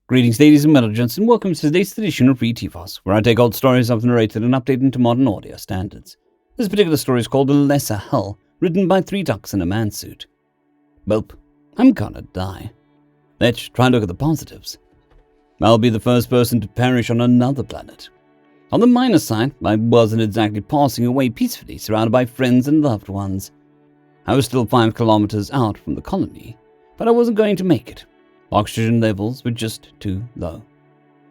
Greetings, ladies and gents, and welcome to today's edition of Read where I take old stories I've narrated and update into modern audio standards. This particular story is called The Lesser Hell, written by ThreeDucksInAManSuit. Welp, I'm gonna die. Let's try and look at the positives. I'll be the first person to perish on another planet. On the minor side, I wasn't exactly passing away peacefully, surrounded by friends and loved ones. I was still 5 kilometers out from the colony, but I wasn't going to make it. Oxygen levels were just too low.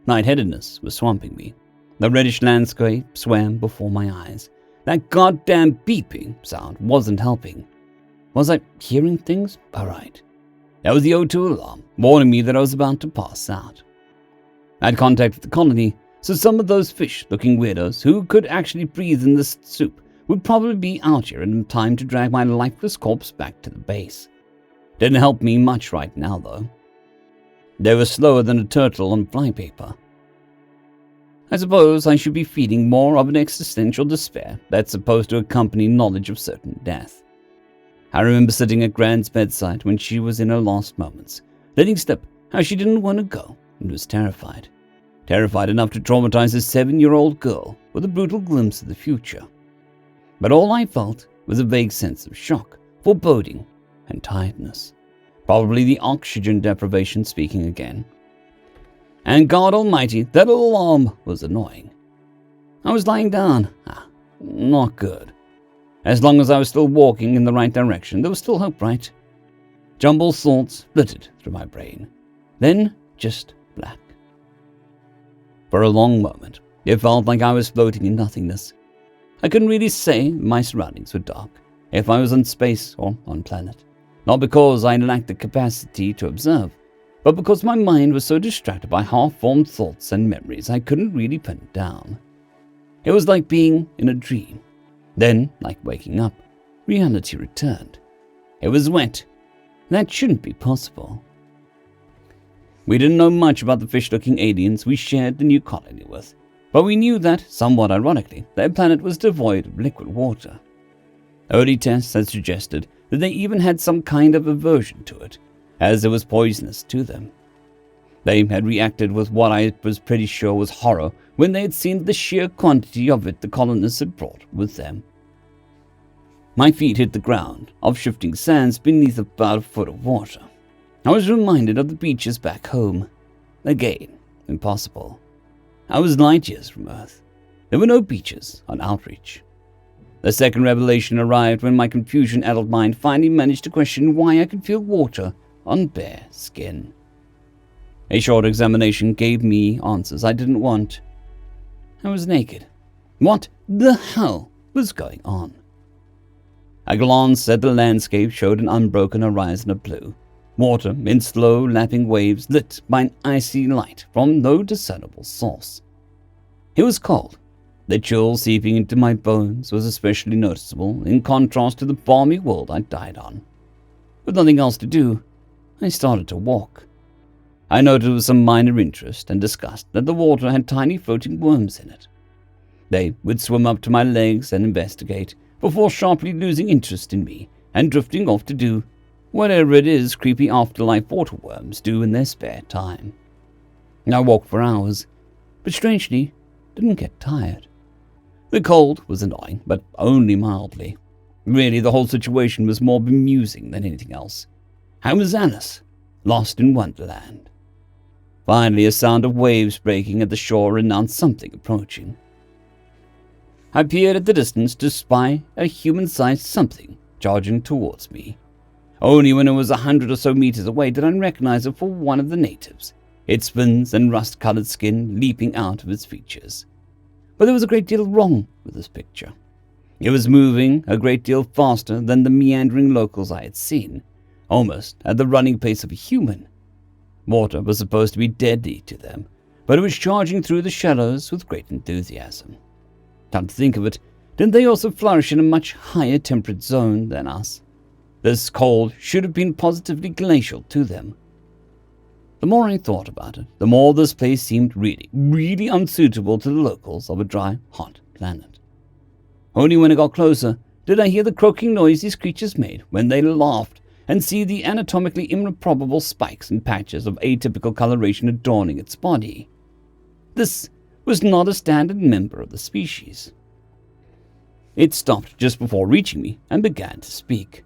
Lightheadedness was swamping me. The reddish landscape swam before my eyes. That goddamn beeping sound wasn't helping. Was I hearing things? Alright. That was the O2 alarm, warning me that I was about to pass out. I'd contacted the colony, so some of those fish-looking weirdos who could actually breathe in this soup would probably be out here in time to drag my lifeless corpse back to the base. Didn't help me much right now, though. They were slower than a turtle on flypaper. I suppose I should be feeding more of an existential despair that's supposed to accompany knowledge of certain death. I remember sitting at Grand's bedside when she was in her last moments, letting slip how she didn't want to go and was terrified. Terrified enough to traumatize a 7-year-old girl with a brutal glimpse of the future. But all I felt was a vague sense of shock, foreboding, and tiredness. Probably the oxygen deprivation speaking again. And God almighty, that alarm was annoying. I was lying down. Not good. As long as I was still walking in the right direction, there was still hope, right? Jumbled thoughts flitted through my brain. Then, just black. For a long moment, it felt like I was floating in nothingness. I couldn't really say my surroundings were dark, if I was on space or on planet. Not because I lacked the capacity to observe, but because my mind was so distracted by half-formed thoughts and memories I couldn't really pin it down. It was like being in a dream. Then, like waking up, reality returned. It was wet. That shouldn't be possible. We didn't know much about the fish-looking aliens we shared the new colony with, but we knew that, somewhat ironically, their planet was devoid of liquid water. Early tests had suggested that they even had some kind of aversion to it, as it was poisonous to them. They had reacted with what I was pretty sure was horror when they had seen the sheer quantity of it the colonists had brought with them. My feet hit the ground of shifting sands beneath about a foot of water. I was reminded of the beaches back home. Again, impossible. I was light years from Earth. There were no beaches on Outreach. The second revelation arrived when my confusion-addled mind finally managed to question why I could feel water on bare skin. A short examination gave me answers I didn't want. I was naked. What the hell was going on? A glance at the landscape showed an unbroken horizon of blue. Water in slow, lapping waves lit by an icy light from no discernible source. It was cold. The chill seeping into my bones was especially noticeable in contrast to the balmy world I died on. With nothing else to do, I started to walk. I noted with some minor interest and disgust that the water had tiny floating worms in it. They would swim up to my legs and investigate, before sharply losing interest in me and drifting off to do whatever it is creepy afterlife waterworms do in their spare time. I walked for hours, but strangely didn't get tired. The cold was annoying, but only mildly. Really, the whole situation was more bemusing than anything else. I was Alice, lost in Wonderland. Finally, a sound of waves breaking at the shore announced something approaching. I peered at the distance to spy a human-sized something charging towards me. Only when it was 100 or so meters away did I recognize it for one of the natives, its fins and rust-colored skin leaping out of its features. But there was a great deal wrong with this picture. It was moving a great deal faster than the meandering locals I had seen, almost at the running pace of a human. Water was supposed to be deadly to them, but it was charging through the shadows with great enthusiasm. Come to think of it, didn't they also flourish in a much higher temperate zone than us? This cold should have been positively glacial to them. The more I thought about it, the more this place seemed really unsuitable to the locals of a dry, hot planet. Only when it got closer did I hear the croaking noise these creatures made when they laughed and see the anatomically improbable spikes and patches of atypical coloration adorning its body. This was not a standard member of the species. It stopped just before reaching me and began to speak.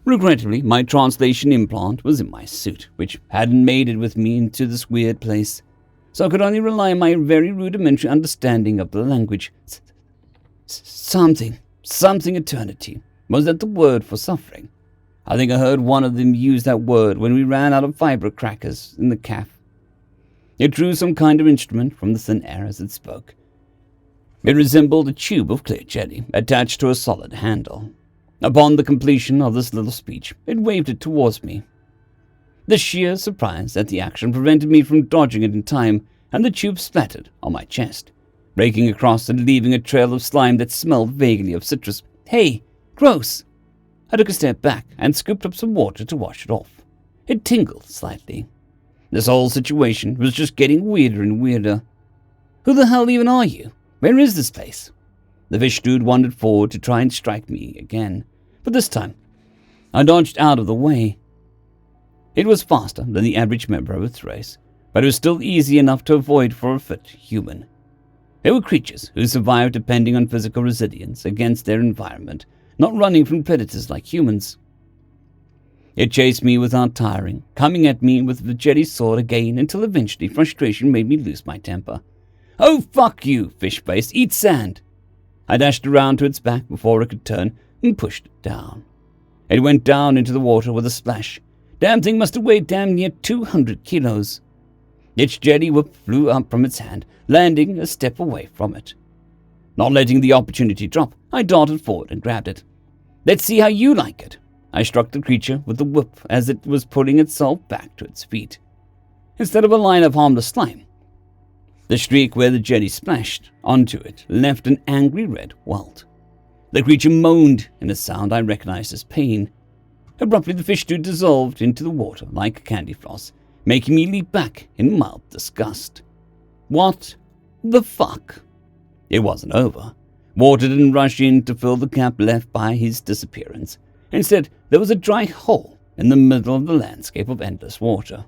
Regrettably, my translation implant was in my suit, which hadn't made it with me into this weird place, so I could only rely on my very rudimentary understanding of the language. Something eternity. Was that the word for suffering? I think I heard one of them use that word when we ran out of fiber crackers in the cafe. It drew some kind of instrument from the thin air as it spoke. It resembled a tube of clear jelly attached to a solid handle. Upon the completion of this little speech, it waved it towards me. The sheer surprise at the action prevented me from dodging it in time, and the tube splattered on my chest, breaking across and leaving a trail of slime that smelled vaguely of citrus. Hey, gross! I took a step back and scooped up some water to wash it off. It tingled slightly. This whole situation was just getting weirder and weirder. Who the hell even are you? Where is this place? The fish dude wandered forward to try and strike me again, but this time I dodged out of the way. It was faster than the average member of its race, but it was still easy enough to avoid for a fit human. They were creatures who survived depending on physical resilience against their environment, not running from predators like humans. It chased me without tiring, coming at me with the jetty sword again until eventually frustration made me lose my temper. Oh, fuck you, fish face, eat sand! I dashed around to its back before it could turn and pushed it down. It went down into the water with a splash. Damn thing must have weighed damn near 200 kilos. Its jetty whip flew up from its hand, landing a step away from it. Not letting the opportunity drop, I darted forward and grabbed it. Let's see how you like it. I struck the creature with the whip as it was pulling itself back to its feet. Instead of a line of harmless slime, the streak where the jetty splashed onto it left an angry red welt. The creature moaned in a sound I recognized as pain. Abruptly, the fish dude dissolved into the water like candy floss, making me leap back in mild disgust. What the fuck? It wasn't over. Water didn't rush in to fill the gap left by his disappearance. Instead, there was a dry hole in the middle of the landscape of endless water.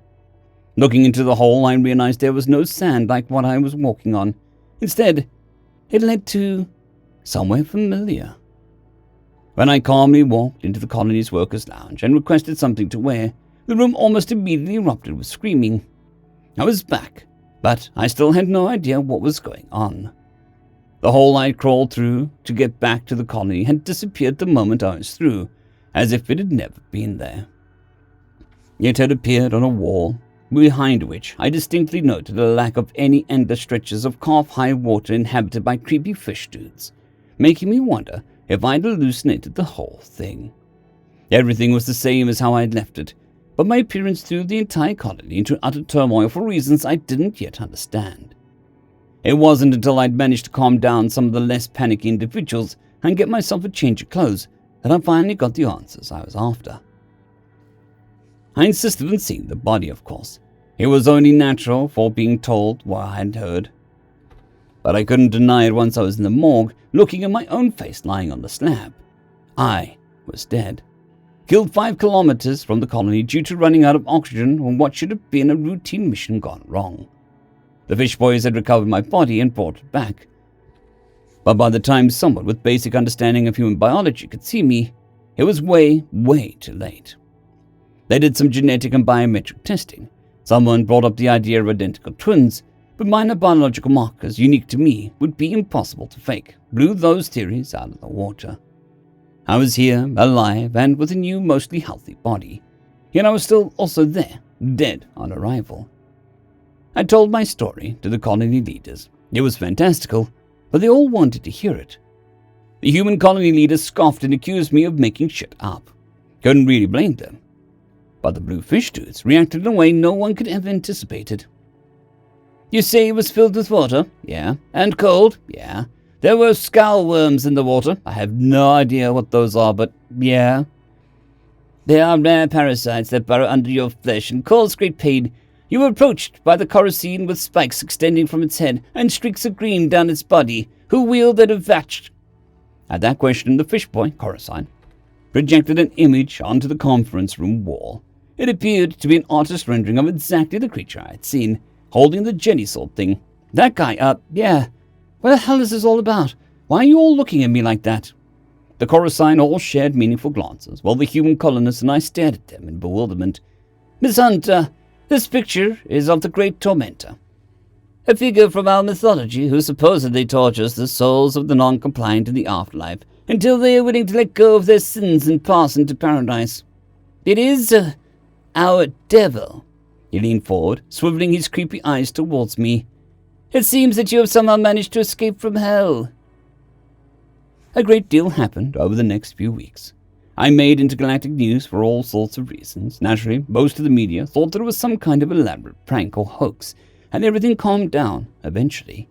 Looking into the hole, I realized there was no sand like what I was walking on. Instead, it led to somewhere familiar. When I calmly walked into the colony's workers' lounge and requested something to wear, the room almost immediately erupted with screaming. I was back, but I still had no idea what was going on. The hole I crawled through to get back to the colony had disappeared the moment I was through, as if it had never been there. It had appeared on a wall, behind which I distinctly noted a lack of any endless stretches of calf-high water inhabited by creepy fish dudes, making me wonder if I'd hallucinated the whole thing. Everything was the same as how I'd left it, but my appearance threw the entire colony into utter turmoil for reasons I didn't yet understand. It wasn't until I'd managed to calm down some of the less panicky individuals and get myself a change of clothes that I finally got the answers I was after. I insisted on seeing the body, of course. It was only natural for being told what I had heard. But I couldn't deny it once I was in the morgue, looking at my own face lying on the slab. I was dead. Killed 5 kilometers from the colony due to running out of oxygen on what should have been a routine mission gone wrong. The fish boys had recovered my body and brought it back. But by the time someone with basic understanding of human biology could see me, it was way, way too late. They did some genetic and biometric testing. Someone brought up the idea of identical twins, but minor biological markers unique to me would be impossible to fake. Blew those theories out of the water. I was here, alive, and with a new, mostly healthy body. Yet I was still also there, dead on arrival. I told my story to the colony leaders. It was fantastical, but they all wanted to hear it. The human colony leaders scoffed and accused me of making shit up. Couldn't really blame them. But the blue fish dudes reacted in a way no one could have anticipated. You say it was filled with water? Yeah. And cold? Yeah. There were scowl worms in the water. I have no idea what those are, but yeah. They are rare parasites that burrow under your flesh and cause great pain. You were approached by the Coruscant with spikes extending from its head and streaks of green down its body. Who wielded a vatch? At that question, the fish boy, Coruscant, projected an image onto the conference room wall. It appeared to be an artist rendering of exactly the creature I had seen, holding the Jenny sword thing. That guy, yeah. What the hell is this all about? Why are you all looking at me like that? The Coruscant all shared meaningful glances, while the human colonists and I stared at them in bewilderment. Miss Hunt, this picture is of the Great Tormentor, a figure from our mythology who supposedly tortures the souls of the non-compliant in the afterlife until they are willing to let go of their sins and pass into paradise. It is, our devil. He leaned forward, swiveling his creepy eyes towards me. It seems that you have somehow managed to escape from hell. A great deal happened over the next few weeks. I made intergalactic news for all sorts of reasons. Naturally, most of the media thought that it was some kind of elaborate prank or hoax, and everything calmed down eventually.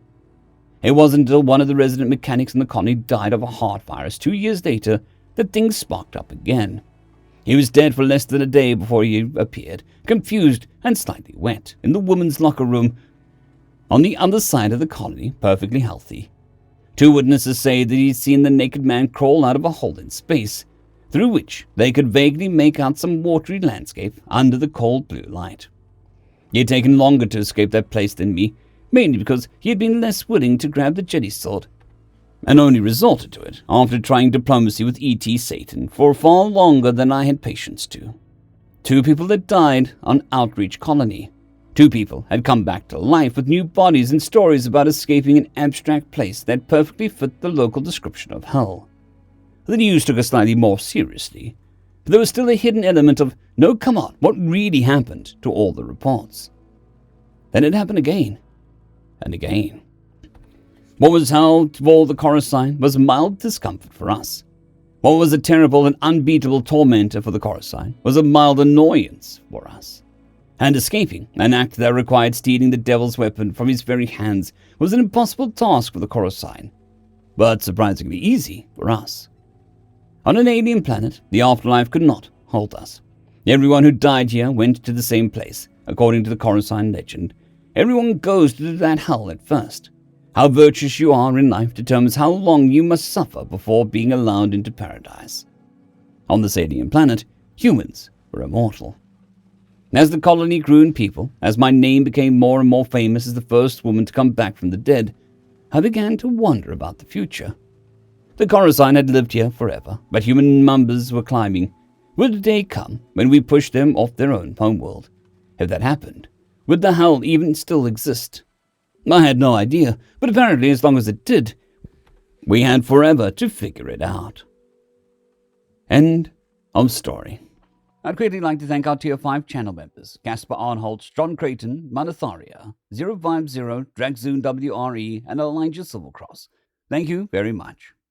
It wasn't until one of the resident mechanics in the colony died of a heart virus 2 years later that things sparked up again. He was dead for less than a day before he appeared, confused and slightly wet, in the woman's locker room on the other side of the colony, perfectly healthy. 2 witnesses say that he'd seen the naked man crawl out of a hole in space, through which they could vaguely make out some watery landscape under the cold blue light. He had taken longer to escape that place than me, mainly because he had been less willing to grab the Jedi sword, and only resorted to it after trying diplomacy with E.T. Satan for far longer than I had patience to. 2 people had died on Outreach Colony. 2 people had come back to life with new bodies and stories about escaping an abstract place that perfectly fit the local description of hell. The news took us slightly more seriously, but there was still a hidden element of, no, come on, what really happened to all the reports? Then it happened again, and again. What was hell to all the Coruscant was mild discomfort for us. What was a terrible and unbeatable tormentor for the Coruscant was a mild annoyance for us. And escaping, an act that required stealing the devil's weapon from his very hands, was an impossible task for the Coruscant, but surprisingly easy for us. On an alien planet, the afterlife could not hold us. Everyone who died here went to the same place, according to the Coruscant legend. Everyone goes to that hell at first. How virtuous you are in life determines how long you must suffer before being allowed into paradise. On this alien planet, humans were immortal. As the colony grew in people, as my name became more and more famous as the first woman to come back from the dead, I began to wonder about the future. The Coruscant had lived here forever, but human numbers were climbing. Would a day come when we pushed them off their own homeworld? If that happened, would the hell even still exist? I had no idea, but apparently as long as it did, we had forever to figure it out. End of story. I'd quickly like to thank our Tier 5 channel members, Caspar Arnholtz, John Creighton, Manatharia, 050, Dragzoon WRE, and Elijah Silvercross. Thank you very much.